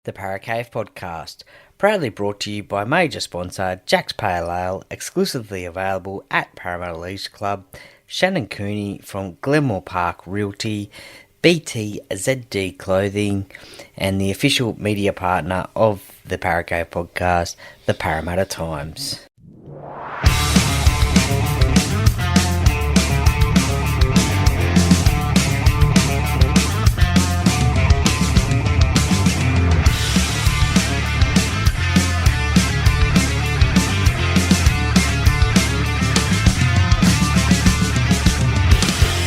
The Paracave Podcast, proudly brought to you by major sponsor Jack's Pale Ale, exclusively available at Parramatta Leagues Club, Shannon Cooney from Glenmore Park Realty, BTZD Clothing, and the official media partner of the Paracave Podcast, the Parramatta Times.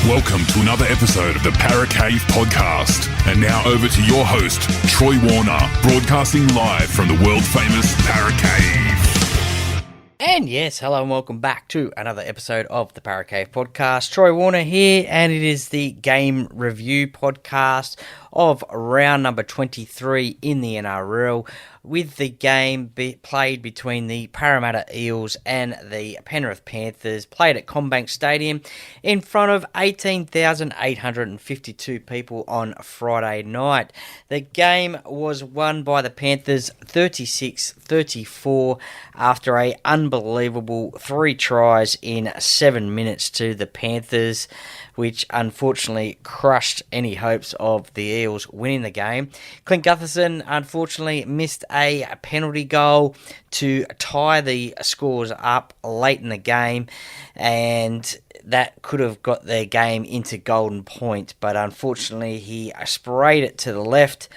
Welcome to another episode of the Paracave Podcast. And now over to your host, Troy Warner, broadcasting live from the world-famous Paracave. And yes, hello and welcome back to another episode of the Paracave Podcast. Troy Warner here, and it is the game review podcast of round number 23 in the NRL, with the game played between the Parramatta Eels and the Penrith Panthers, played at Commbank Stadium in front of 18,852 people on Friday night. The game was won by the Panthers 36-34 after an unbelievable 3 tries in 7 minutes to the Panthers, which unfortunately crushed any hopes of the Eels winning the game. Clint Gutherson unfortunately missed a penalty goal to tie the scores up late in the game, and that could have got their game into golden point, but unfortunately he sprayed it to the left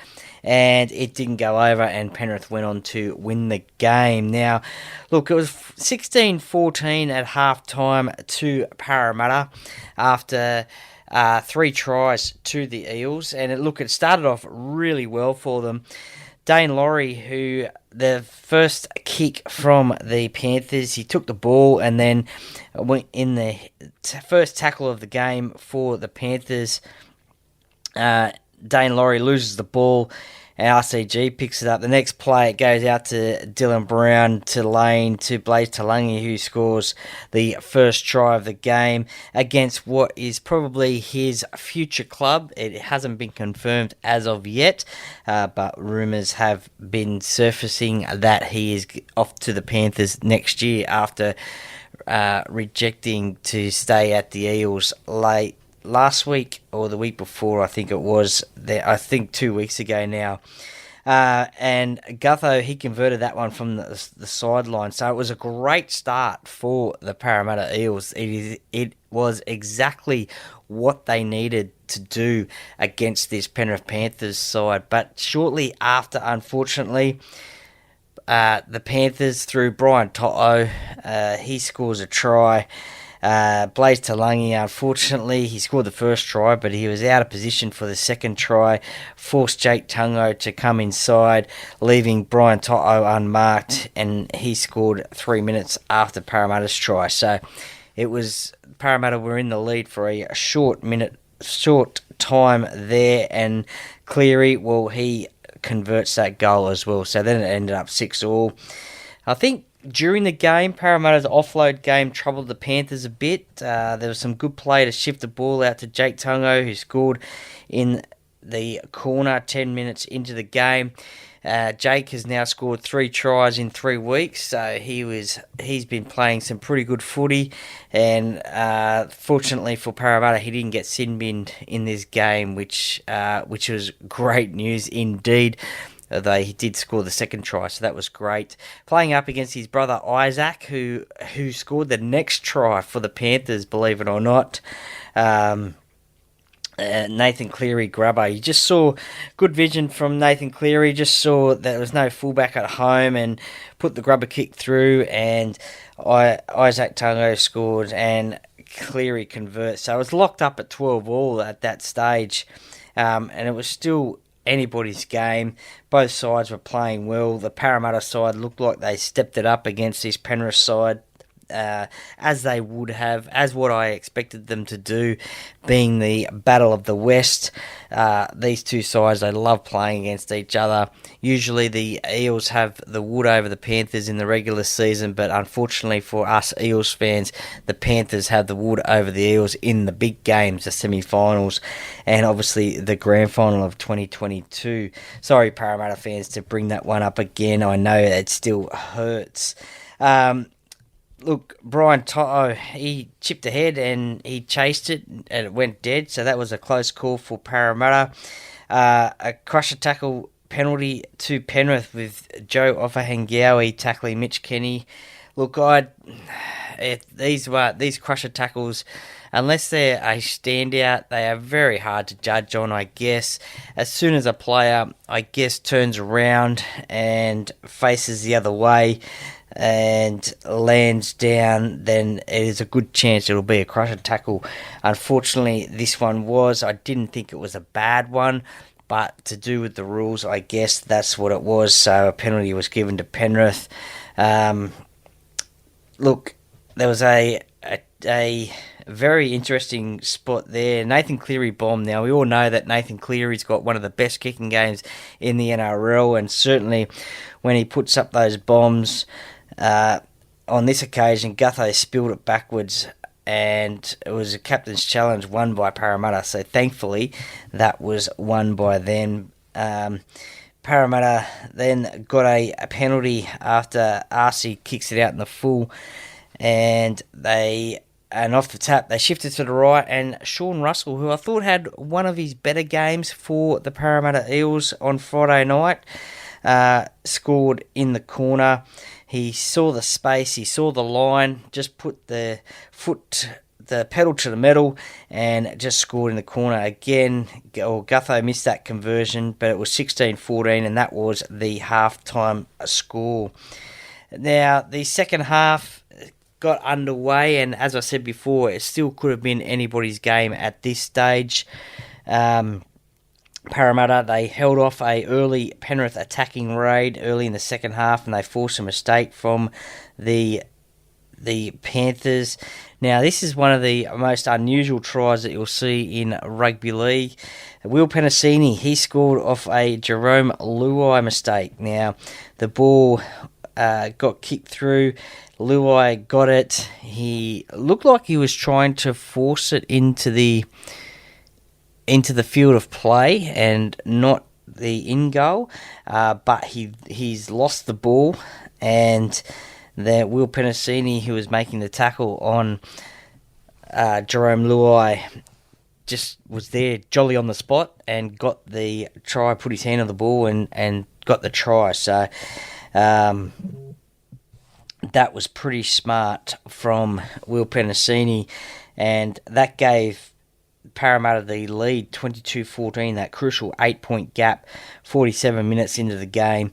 and it didn't go over, and Penrith went on to win the game. Now, look, it was 16-14 at half-time to Parramatta after 3 tries to the Eels, and it started off really well for them. Dane Laurie, who the first kick from the Panthers, he took the ball and then went in the first tackle of the game for the Panthers. Dane Laurie loses the ball, and RCG picks it up. The next play, it goes out to Dylan Brown, to Lane, to Blaze Talangi, who scores the first try of the game against what is probably his future club. It hasn't been confirmed as of yet, but rumours have been surfacing that he is off to the Panthers next year after rejecting to stay at the Eels last week or the week before. I think it was 2 weeks ago now. And Gutho, he converted that one from the sideline. So it was a great start for the Parramatta Eels. It was exactly what they needed to do against this Penrith Panthers side. But shortly after, unfortunately, the Panthers, through Brian To'o, he scores a try. Blaze Talangi, unfortunately, he scored the first try, but he was out of position for the second try, forced Jake Tungo to come inside, leaving Brian To'o unmarked, and he scored 3 minutes after Parramatta's try. So it was Parramatta were in the lead for a short time there, and Cleary, well, he converts that goal as well. So then it ended up 6-6. I think during the game, Parramatta's offload game troubled the Panthers a bit. There was some good play to shift the ball out to Jake Tungo, who scored in the corner 10 minutes into the game. Jake has now scored 3 tries in 3 weeks, so he's been playing some pretty good footy, and fortunately for Parramatta, he didn't get sin-binned in this game, which was great news indeed. Though he did score the second try, so that was great. Playing up against his brother Isaac, who scored the next try for the Panthers, believe it or not. Nathan Cleary grubber. You just saw good vision from Nathan Cleary. Just saw that there was no fullback at home and put the grubber kick through, and Isaac Tungo scored and Cleary converts. So it was locked up at 12-all at that stage, and it was still anybody's game. Both sides were playing well. The Parramatta side looked like they stepped it up against this Penrith side. as they would have, as what I expected them to do, being the Battle of the West. These two sides, they love playing against each other. Usually the Eels have the wood over the Panthers in the regular season, but unfortunately for us Eels fans, the Panthers have the wood over the Eels in the big games, the semi-finals, and obviously the grand final of 2022. Sorry, Parramatta fans, to bring that one up again. I know it still hurts. Look, Brian Toto, he chipped ahead and he chased it and it went dead, so that was a close call for Parramatta. A crusher tackle penalty to Penrith with Joe Ofahengawi tackling Mitch Kenny. Look, these crusher tackles, unless they're a standout, they are very hard to judge on, I guess. As soon as a player, I guess, turns around and faces the other way and lands down, then it is a good chance it'll be a crusher tackle. Unfortunately, this one was. I didn't think it was a bad one, but to do with the rules, I guess that's what it was. So a penalty was given to Penrith. Look, there was a very interesting spot there. Nathan Cleary bombed. Now, we all know that Nathan Cleary's got one of the best kicking games in the NRL, and certainly when he puts up those bombs, on this occasion, Gutho spilled it backwards, and it was a captain's challenge won by Parramatta, so thankfully that was won by them. Parramatta then got a penalty after Arcee kicks it out in the full, and off the tap, they shifted to the right, and Sean Russell, who I thought had one of his better games for the Parramatta Eels on Friday night, scored in the corner. He saw the space, he saw the line, just put the pedal to the metal, and just scored in the corner. Again, Gutho missed that conversion, but it was 16-14, and that was the halftime score. Now, the second half got underway, and as I said before, it still could have been anybody's game at this stage. Parramatta, they held off a early Penrith attacking raid early in the second half, and they forced a mistake from the Panthers. Now, this is one of the most unusual tries that you'll see in rugby league. Will Penasini, he scored off a Jerome Luai mistake. Now, the ball got kicked through. Luai got it. He looked like he was trying to force it into the field of play and not the in goal, but he's lost the ball, and that Will Penasini, who was making the tackle on Jerome Luai, just was there jolly on the spot and got the try, put his hand on the ball and got the try. So that was pretty smart from Will Penasini, and that gave Parramatta the lead 22-14, that crucial 8-point gap, 47 minutes into the game.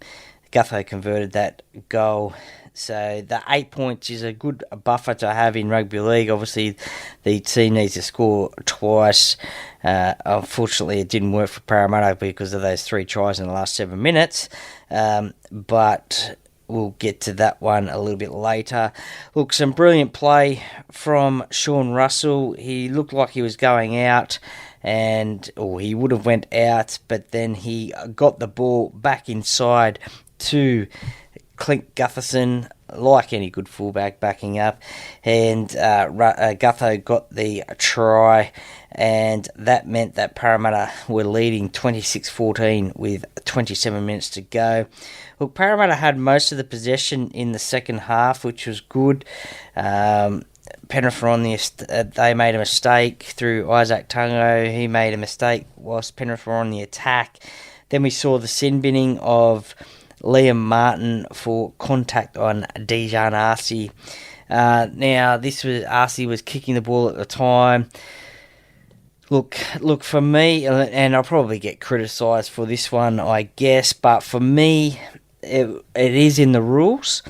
Gutho converted that goal. So the 8 points is a good buffer to have in rugby league. Obviously, the team needs to score twice. Unfortunately, it didn't work for Parramatta because of those 3 tries in the last 7 minutes. But we'll get to that one a little bit later. Look, some brilliant play from Sean Russell. He looked like he was going out, he would have went out, but then he got the ball back inside to Clint Gutherson, like any good fullback, backing up, and Gutho got the try, and that meant that Parramatta were leading 26-14 with 27 minutes to go. Look, Parramatta had most of the possession in the second half, which was good. Penrith were on they made a mistake through Isaac Tungo. He made a mistake whilst Penrith were on the attack. Then we saw the sin binning of Liam Martin for contact on Dejan Arcee. Now, Arcee was kicking the ball at the time. Look, for me, and I'll probably get criticised for this one, I guess, but for me, it is in the rules.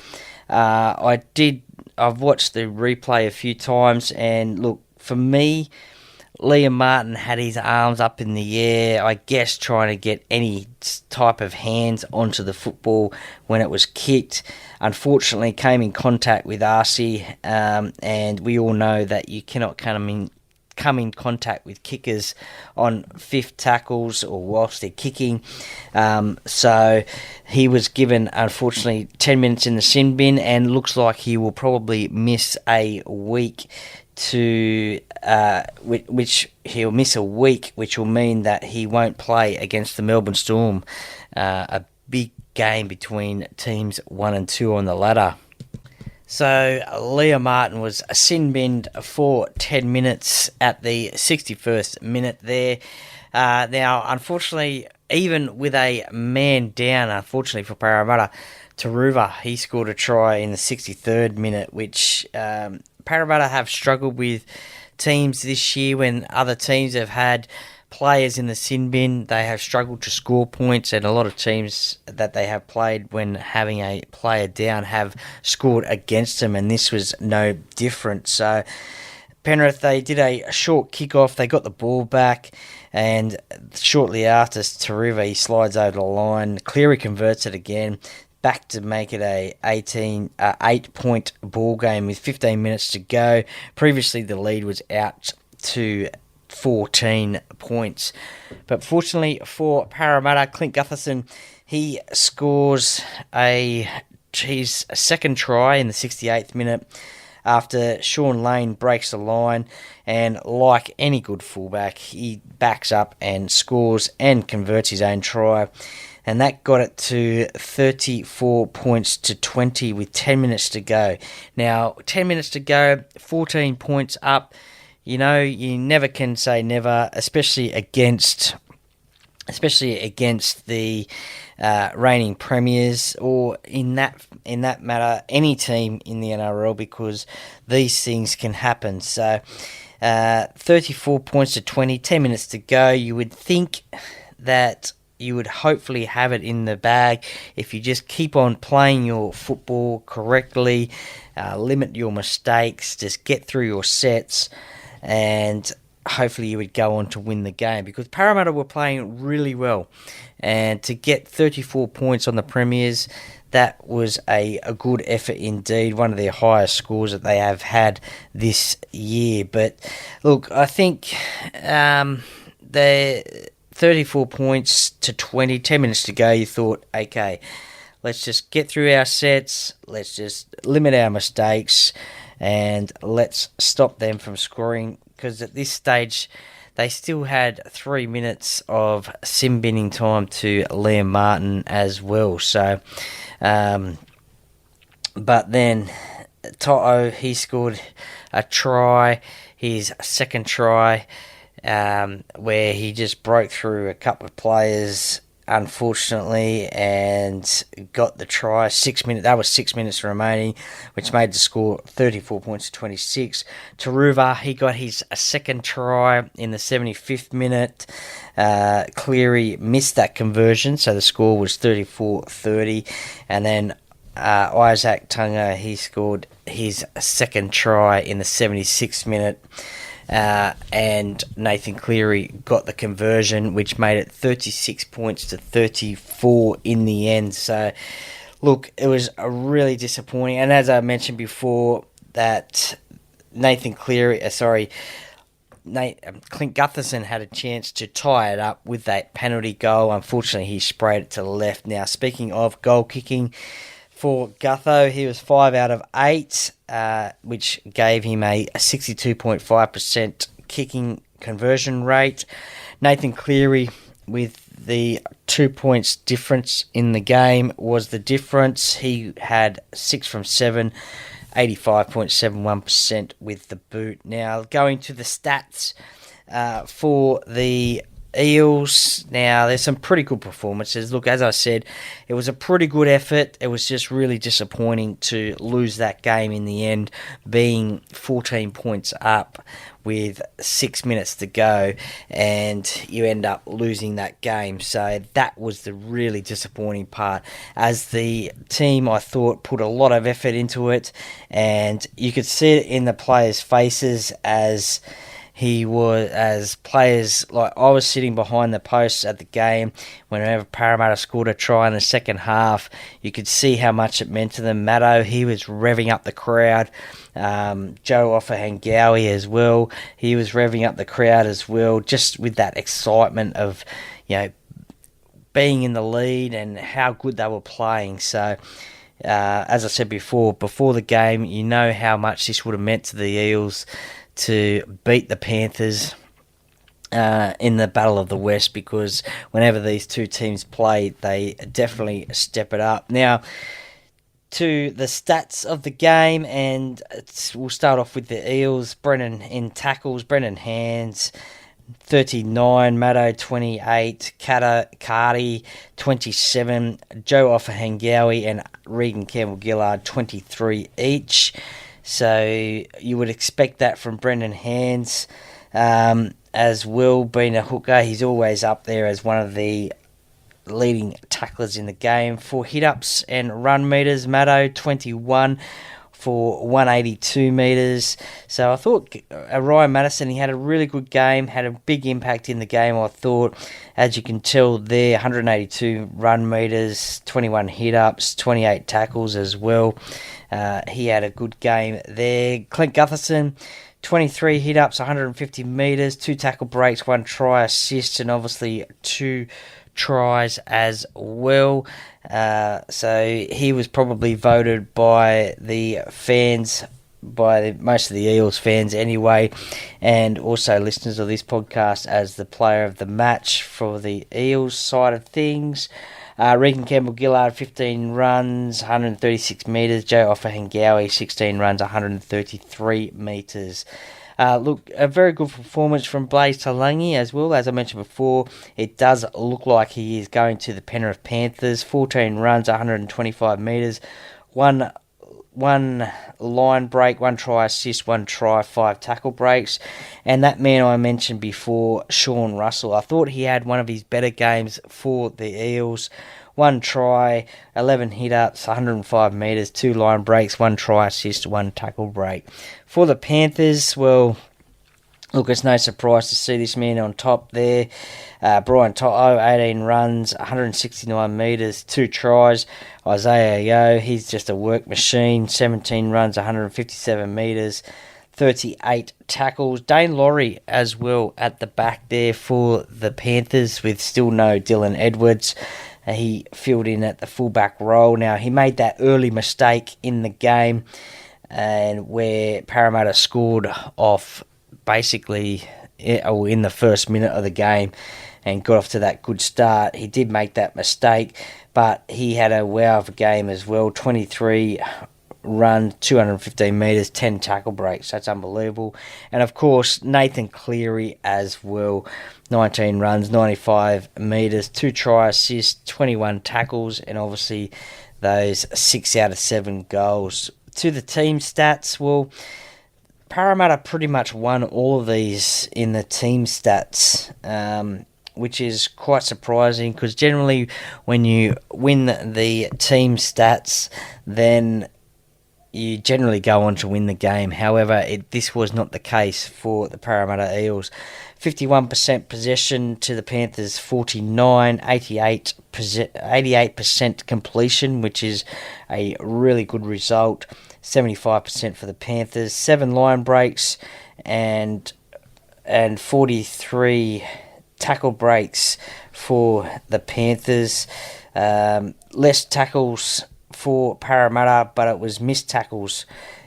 I've watched the replay a few times, and look, for me, Liam Martin had his arms up in the air, I guess trying to get any type of hands onto the football when it was kicked. Unfortunately, came in contact with Arcee, and we all know that you cannot come in contact with kickers on fifth tackles or whilst they're kicking. So he was given, unfortunately, 10 minutes in the sin bin, and looks like he will probably miss a week which he'll miss a week, which will mean that he won't play against the Melbourne Storm, a big game between teams 1 and 2 on the ladder. So Liam Martin was sin binned for 10 minutes at the 61st minute there. Now, unfortunately, even with a man down, unfortunately for Parramatta, Taruva, he scored a try in the 63rd minute, which Parramatta have struggled with teams this year when other teams have had players in the sin bin. They have struggled to score points, and a lot of teams that they have played when having a player down have scored against them, and this was no different. So Penrith, they did a short kick-off, they got the ball back, and shortly after, Taruva, he slides over the line. Cleary converts it again, back to make it a 8-point ball game with 15 minutes to go. Previously, the lead was out to 14 points. But fortunately for Parramatta, Clint Gutherson, he scores his second try in the 68th minute after Sean Lane breaks the line, and like any good fullback, he backs up and scores and converts his own try. And that got it to 34 points to 20 with 10 minutes to go. Now, 10 minutes to go, 14 points up. You know, you never can say never, especially against the reigning premiers, or in that matter, any team in the NRL, because these things can happen. So, 34 points to 20, 10 minutes to go. You would think that you would hopefully have it in the bag if you just keep on playing your football correctly, limit your mistakes, just get through your sets, and hopefully you would go on to win the game, because Parramatta were playing really well, and to get 34 points on the Premiers, that was a good effort indeed, one of their highest scores that they have had this year. But look, I think the 34 points to 20, 10 minutes to go, you thought, okay, let's just get through our sets, let's just limit our mistakes, and let's stop them from scoring, because at this stage they still had 3 minutes of sim binning time to Liam Martin as well. So, but then Toto, he scored a try, his second try, where he just broke through a couple of players, unfortunately, and got the try. 6 minutes. That was 6 minutes remaining, which made the score 34 points to 26. Taruva, he got his second try in the 75th minute. Cleary missed that conversion, so the score was 34-30. And then Isaac Tunga, he scored his second try in the 76th minute. And Nathan Cleary got the conversion, which made it 36 points to 34 in the end. So, look, it was a really disappointing. And as I mentioned before, that Clint Gutherson had a chance to tie it up with that penalty goal. Unfortunately, he sprayed it to the left. Now, speaking of goal kicking, for Gutho, he was 5 out of 8, which gave him a 62.5% kicking conversion rate. Nathan Cleary, with the 2 points difference in the game, was the difference. He had 6 from 7, 85.71% with the boot. Now, going to the stats for the Eels. Now, there's some pretty good performances. Look, as I said, it was a pretty good effort. It was just really disappointing to lose that game in the end, being 14 points up with 6 minutes to go, and you end up losing that game. So that was the really disappointing part, as the team, I thought, put a lot of effort into it, and you could see it in the players' faces as he was, as players, like I was sitting behind the posts at the game whenever Parramatta scored a try in the second half. You could see how much it meant to them. Matto, he was revving up the crowd. Joe Offahengawi as well, he was revving up the crowd as well, just with that excitement of, being in the lead and how good they were playing. So, as I said before the game, you know how much this would have meant to the Eels to beat the Panthers in the Battle of the West, because whenever these two teams play, they definitely step it up. Now, to the stats of the game, and we'll start off with the Eels. Brennan in tackles, Brennan Hands, 39, Matto 28, Cardi 27, Joe Offahengawi and Regan Campbell-Gillard 23 each. So you would expect that from Brendan Hands as well, being a hooker. He's always up there as one of the leading tacklers in the game. For hit-ups and run meters, Matto 21 for 182 metres. So I thought Ryan Madison, he had a really good game, had a big impact in the game, I thought. As you can tell there, 182 run metres, 21 hit-ups, 28 tackles as well. He had a good game there. Clint Gutherson, 23 hit-ups, 150 metres, 2 tackle breaks, 1 try assist, and obviously 2 tries as well. So he was probably voted by the fans, by most of the Eels fans anyway, and also listeners of this podcast, as the player of the match for the Eels side of things. Regan Campbell-Gillard, 15 runs, 136 metres. Joe Offahengawi, 16 runs, 133 metres. Look, a very good performance from Blaze Talangi as well. As I mentioned before, it does look like he is going to the Penrith Panthers. 14 runs, 125 metres, one line break, 1 try assist, 1 try, 5 tackle breaks. And that man I mentioned before, Sean Russell, I thought he had one of his better games for the Eels. 1 try, 11 hit-ups, 105 metres, 2 line breaks, 1 try assist, 1 tackle break. For the Panthers, well, look, it's no surprise to see this man on top there. Brian To'o, 18 runs, 169 metres, 2 tries. Isaiah Yeo, he's just a work machine, 17 runs, 157 metres, 38 tackles. Dane Laurie as well at the back there for the Panthers, with still no Dylan Edwards. He filled in at the fullback role. Now, he made that early mistake in the game, and where Parramatta scored off basically in the first minute of the game and got off to that good start. He did make that mistake, but he had a wow of a game as well. 23 runs, 215 metres, 10 tackle breaks. That's unbelievable. And of course, Nathan Cleary as well. 19 runs, 95 metres, 2 try assists, 21 tackles, and obviously those 6 out of 7 goals. To the team stats, well, Parramatta pretty much won all of these in the team stats, which is quite surprising, because generally when you win the team stats, then you generally go on to win the game. However, this was not the case for the Parramatta Eels. 51% possession to the Panthers, 49, 88% completion, which is a really good result. 75% for the Panthers, 7 line breaks and 43 tackle breaks for the Panthers. Less tackles for Parramatta, but it was missed tackles.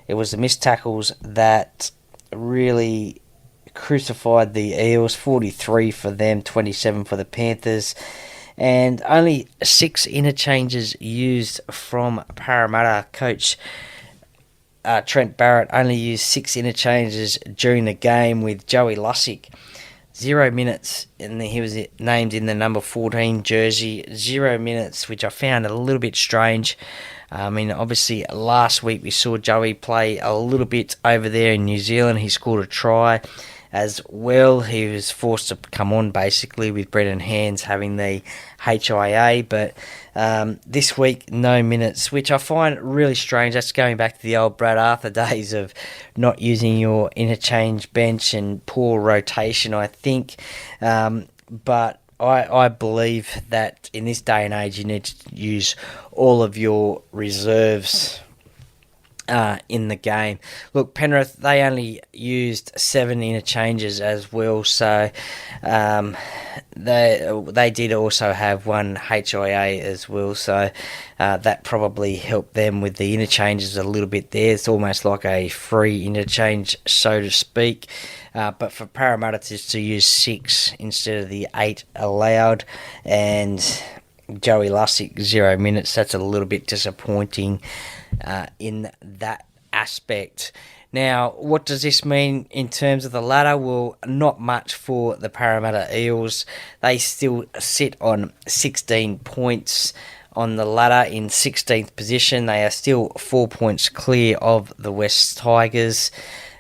It was the missed tackles that really crucified the Eels. 43 for them, 27 for the Panthers, and only 6 interchanges used from Parramatta. Coach Trent Barrett only used 6 interchanges during the game, with Joey Lussick 0 minutes, and he was named in the number 14 jersey. 0 minutes, which I found a little bit strange. I mean, obviously last week we saw Joey play a little bit over there in New Zealand. He scored a try, as well. He was forced to come on basically with Brendan Hands having the HIA, but this week no minutes, which I find really strange. That's going back to the old Brad Arthur days of not using your interchange bench and poor rotation, I think. But I believe that in this day and age you need to use all of your reserves in the game. Look, Penrith, they only used 7 interchanges as well, so they did also have 1 HIA as well, so that probably helped them with the interchanges a little bit there. It's almost like a free interchange, so to speak. But for Parramatta to use 6 instead of the 8 allowed, and Joey Lussick 0 minutes, that's a little bit disappointing in that aspect. Now, what does this mean in terms of the ladder? Well, not much for the Parramatta Eels. They still sit on 16 points on the ladder in 16th position. They are still 4 points clear of the West Tigers.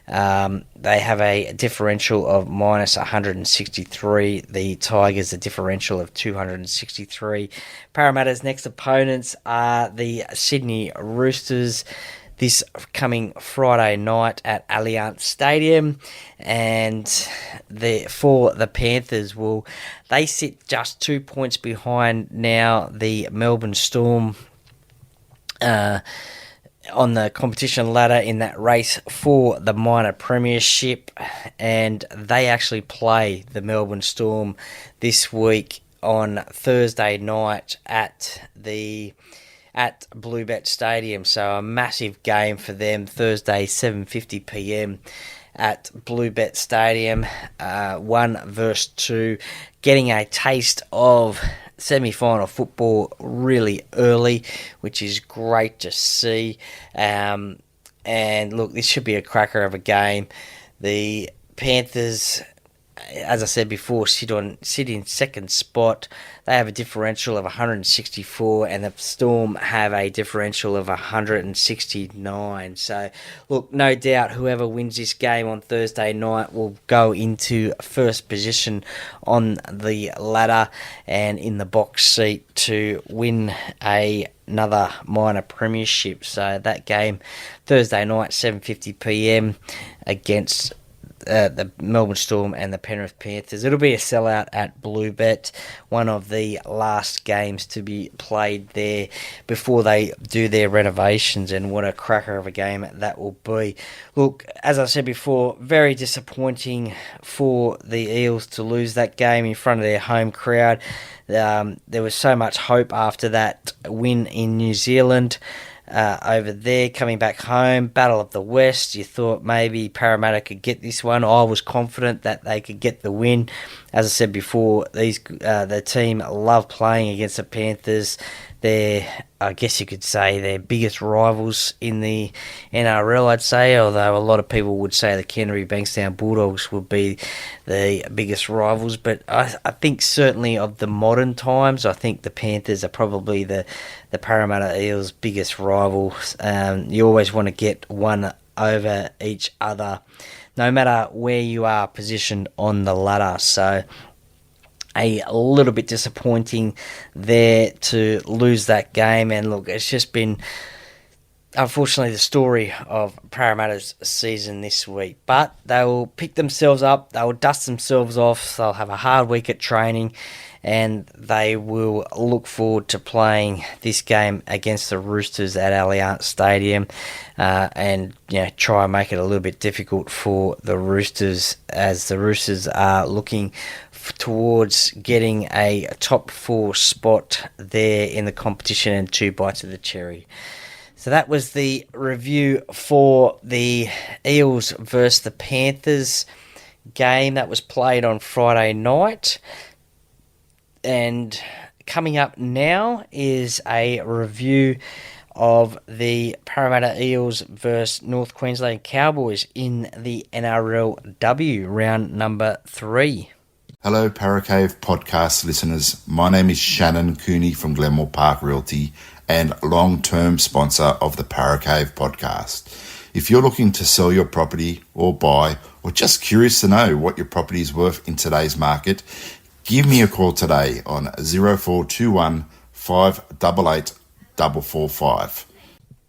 They have a differential of minus 163. The Tigers a differential of 263. Parramatta's next opponents are the Sydney Roosters this coming Friday night at Allianz Stadium, and for the Panthers, they sit just 2 points behind now the Melbourne Storm on the competition ladder in that race for the minor premiership, and they actually play the Melbourne Storm this week on Thursday night at Bluebet Stadium. So a massive game for them, Thursday 7:50 p.m. at Bluebet Stadium, 1 versus 2, getting a taste of semi-final football really early, which is great to see. And look, this should be a cracker of a game. The Panthers, as I said before, sit in second spot. They have a differential of 164, and the Storm have a differential of 169. So, look, no doubt whoever wins this game on Thursday night will go into first position on the ladder and in the box seat to win another minor premiership. So that game, Thursday night, 7:50 p.m. against the Melbourne Storm and the Penrith Panthers. It'll be a sellout at Bluebet, one of the last games to be played there before they do their renovations, and what a cracker of a game that will be. Look, as I said before, very disappointing for the Eels to lose that game in front of their home crowd. There was so much hope after that win in New Zealand. Over there, coming back home, Battle of the West, you thought maybe Parramatta could get this one. I was confident that they could get the win. As I said before, the team love playing against the Panthers. I guess you could say, their biggest rivals in the NRL, I'd say, although a lot of people would say the Canterbury Bankstown Bulldogs would be the biggest rivals. But I think certainly of the modern times, I think the Panthers are probably the Parramatta Eels' biggest rivals. You always want to get one over each other, no matter where you are positioned on the ladder. So a little bit disappointing there to lose that game. And look, it's just been, unfortunately, the story of Parramatta's season this week. But they will pick themselves up, they will dust themselves off, they'll have a hard week at training, and they will look forward to playing this game against the Roosters at Allianz Stadium, and try and make it a little bit difficult for the Roosters, as the Roosters are looking towards getting a top 4 spot there in the competition and 2 bites of the cherry. So that was the review for the Eels versus the Panthers game that was played on Friday night. And coming up now is a review of the Parramatta Eels versus North Queensland Cowboys in the NRLW Round number 3. Hello, Paracave podcast listeners. My name is Shannon Cooney from Glenmore Park Realty and long-term sponsor of the Paracave podcast. If you're looking to sell your property or buy, or just curious to know what your property is worth in today's market, give me a call today on 0421 588 445.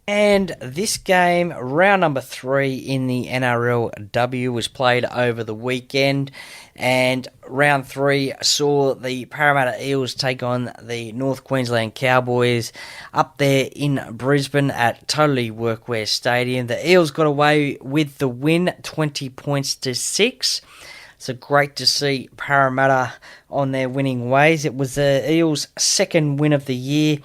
And this game, round number 3 in the NRLW, was played over the weekend. And round 3 saw the Parramatta Eels take on the North Queensland Cowboys up there in Brisbane at Totally Workwear Stadium. The Eels got away with the win, 20 points to 6. So great to see Parramatta on their winning ways. It was the Eels' second win of the year.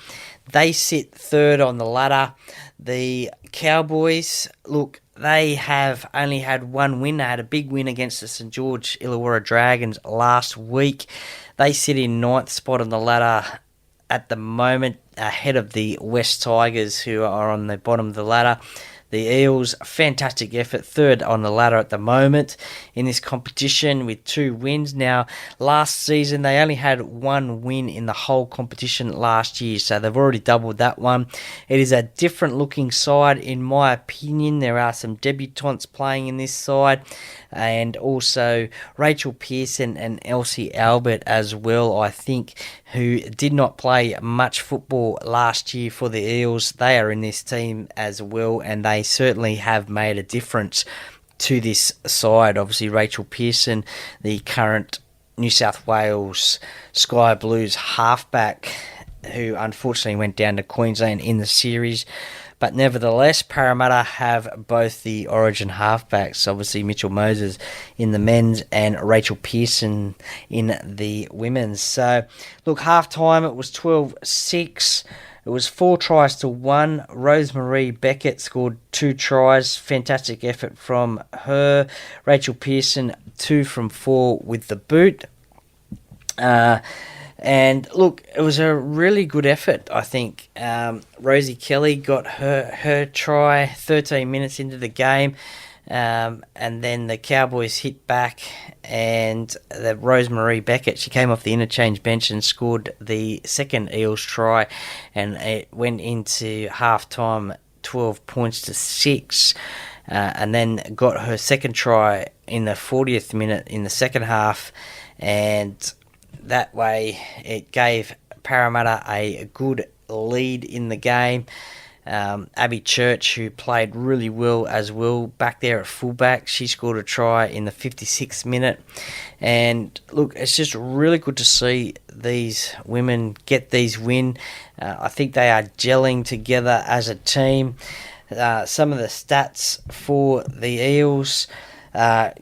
They sit third on the ladder. The Cowboys, look, they have only had one win. They had a big win against the St George Illawarra Dragons last week. They sit in ninth spot on the ladder at the moment, ahead of the West Tigers, who are on the bottom of the ladder. The Eels, fantastic effort, third on the ladder at the moment in this competition with 2 wins. Now, last season, they only had 1 win in the whole competition last year, so they've already doubled that one. It is a different looking side, in my opinion. There are some debutants playing in this side, and also Rachel Pearson and Elsie Albert as well, I think, who did not play much football last year for the Eels. They are in this team as well, and they certainly have made a difference to this side. Obviously, Rachel Pearson, the current New South Wales Sky Blues halfback, who unfortunately went down to Queensland in the series. But nevertheless, Parramatta have both the Origin halfbacks, obviously Mitchell Moses in the men's and Rachel Pearson in the women's. So, look, half-time it was 12-6. It was 4 tries to 1. Rosemary Beckett scored 2 tries. Fantastic effort from her. Rachel Pearson, 2 from 4 with the boot. And look, it was a really good effort, I think. Rosie Kelly got her try 13 minutes into the game. And then the Cowboys hit back, and the Rosemary Beckett, she came off the interchange bench and scored the second Eels try, and it went into half-time 12 points to 6, and then got her second try in the 40th minute in the second half, and that way it gave Parramatta a good lead in the game. Abby Church, who played really well as well back there at fullback, she scored a try in the 56th minute. And look, it's just really good to see these women get these wins. I think they are gelling together as a team. Some of the stats for the Eels: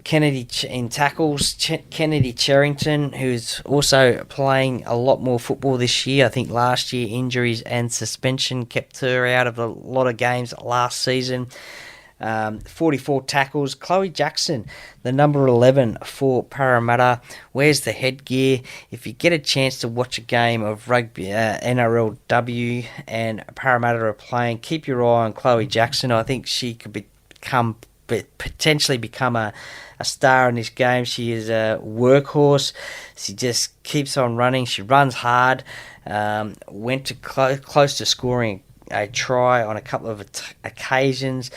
Kennedy in tackles, Kennedy Cherrington, who's also playing a lot more football this year. I think last year injuries and suspension kept her out of a lot of games last season. 44 tackles. Chloe Jackson, the number 11 for Parramatta, wears the headgear. If you get a chance to watch a game of rugby, NRLW, and Parramatta are playing, keep your eye on Chloe Jackson. I think she could potentially become a star in this game. She is a workhorse. She just keeps on running. She runs hard. Went to close to scoring a try on a couple of occasions.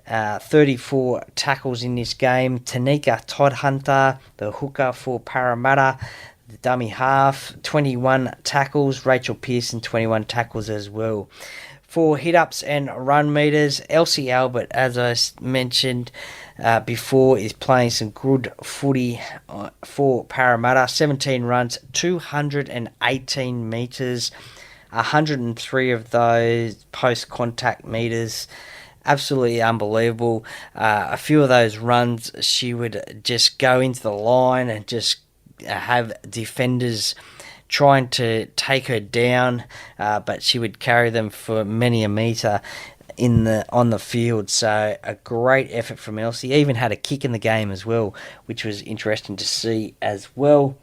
34 tackles in this game. Tanika Toddhunter, the hooker for Parramatta, the dummy half, 21 tackles. Rachel Pearson, 21 tackles as well. For hit-ups and run meters, Elsie Albert, as I mentioned before, is playing some good footy for Parramatta. 17 runs, 218 metres, 103 of those post-contact metres. Absolutely unbelievable. A few of those runs, she would just go into the line and just have defenders trying to take her down, but she would carry them for many a metre on the field. So a great effort from Elsie. Even had a kick in the game as well, which was interesting to see as well.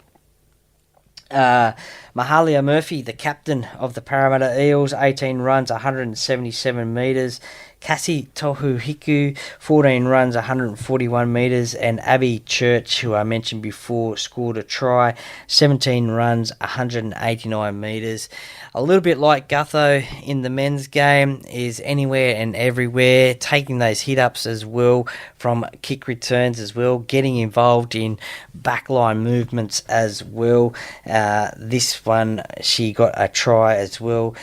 Mahalia Murphy, the captain of the Parramatta Eels, 18 runs, 177 metres. Cassie Tohuhiku, 14 runs, 141 metres. And Abby Church, who I mentioned before, scored a try, 17 runs, 189 metres. A little bit like Gutho in the men's game, is anywhere and everywhere, taking those hit-ups as well from kick returns as well, getting involved in backline movements as well. This one, she got a try as well.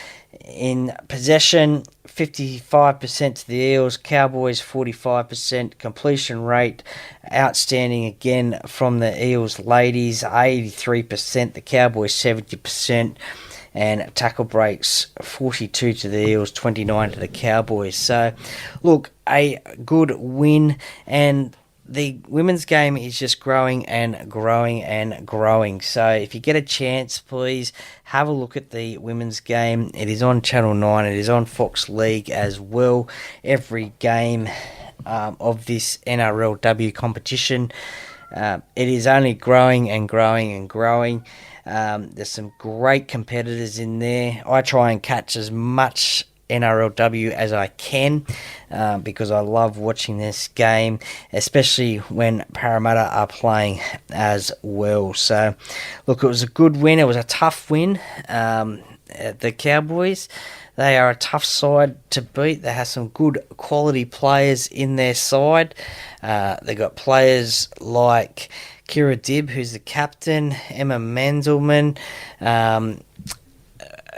In possession, 55% to the Eels, Cowboys 45%, completion rate outstanding again from the Eels ladies, 83%, the Cowboys 70%, and tackle breaks 42 to the Eels, 29 to the Cowboys. So, look, a good win, and the women's game is just growing and growing and growing. So if you get a chance, please have a look at the women's game. It is on Channel 9. It is on Fox League as well. Every game of this NRLW competition. It is only growing and growing and growing. There's some great competitors in there. I try and catch as much NRLW as I can because I love watching this game, especially when Parramatta are playing as well. So, look, it was a good win. It was a tough win. The Cowboys, they are a tough side to beat. They have some good quality players in their side. They got players like Kira Dibb, who's the captain, Emma Mandelman,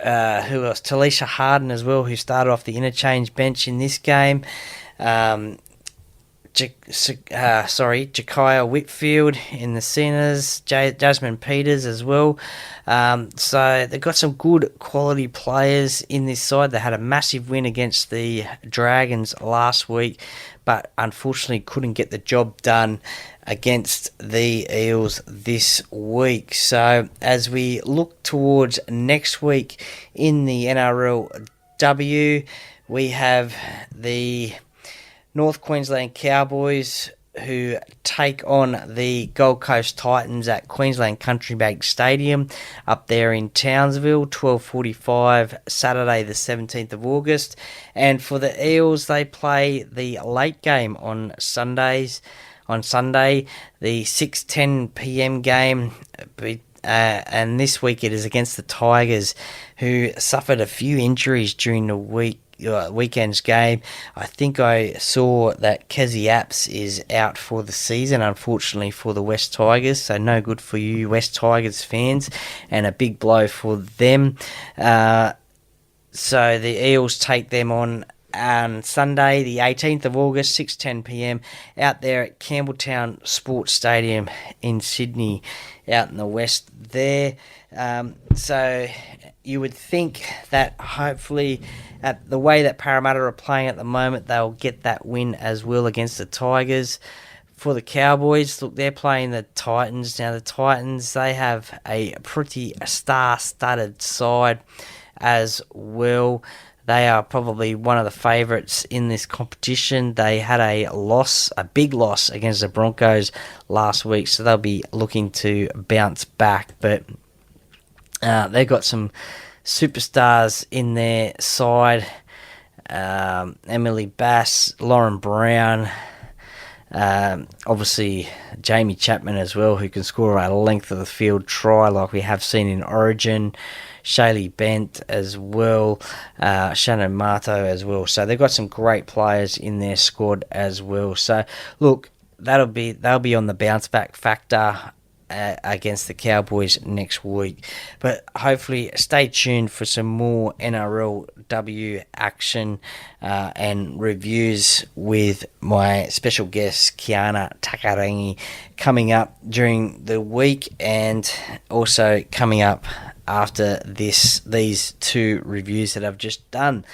who else? Talisha Harden as well, who started off the interchange bench in this game. Jakaya Whitfield in the centres, Jasmine Peters as well. So they've got some good quality players in this side. They had a massive win against the Dragons last week, but unfortunately couldn't get the job done against the Eels this week. So as we look towards next week in the NRLW, we have the North Queensland Cowboys, who take on the Gold Coast Titans at Queensland Commbank Stadium up there in Townsville, 12:45 Saturday the 17th of August. And for the Eels, they play the late game on Sunday, the 6:10 p.m. game, and this week it is against the Tigers, who suffered a few injuries during the weekend's game. I think I saw that Kezi Apps is out for the season, unfortunately, for the West Tigers, so no good for you West Tigers fans, and a big blow for them. So the Eels take them on Sunday, the 18th of August, 6:10 p.m, out there at Campbelltown Sports Stadium in Sydney, out in the west there. So you would think that hopefully, at the way that Parramatta are playing at the moment, they'll get that win as well against the Tigers. For the Cowboys, look, they're playing the Titans. Now, the Titans, they have a pretty star-studded side as well. They are probably one of the favourites in this competition. They had a big loss against the Broncos last week, so they'll be looking to bounce back. But they've got some superstars in their side. Emily Bass, Lauren Brown, obviously Jamie Chapman as well, who can score a length of the field try like we have seen in Origin. Shaylee Bent as well, Shannon Marto as well. So they've got some great players in their squad as well. So look, they'll be on the bounce back factor against the Cowboys next week. But hopefully stay tuned for some more NRLW action and reviews with my special guest Kiana Takarangi coming up during the week, and also coming up after these two reviews that I've just done.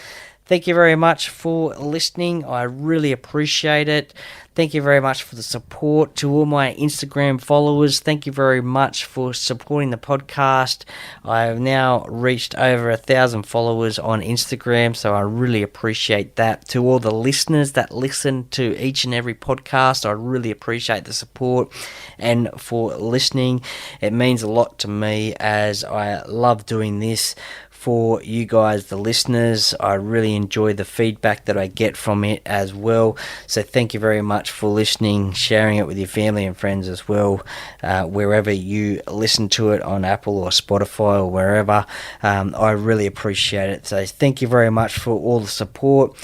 thank you very much for listening. I really appreciate it. Thank you very much for the support. To all my Instagram followers, thank you very much for supporting the podcast. I have now reached over 1,000 followers on Instagram, so I really appreciate that. To all the listeners that listen to each and every podcast, I really appreciate the support and for listening. It means a lot to me, as I love doing this for you guys, the listeners. I really enjoy the feedback that I get from it as well. So thank you very much for listening, sharing it with your family and friends as well, wherever you listen to it, on Apple or Spotify or wherever. I really appreciate it. So thank you very much for all the support.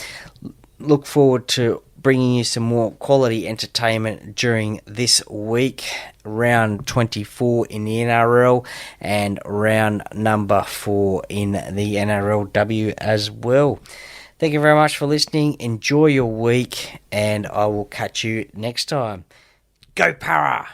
Look forward to bringing you some more quality entertainment during this week. Round 24 in the NRL and round number 4 in the NRLW as well. Thank you very much for listening. Enjoy your week, and I will catch you next time. Go Para!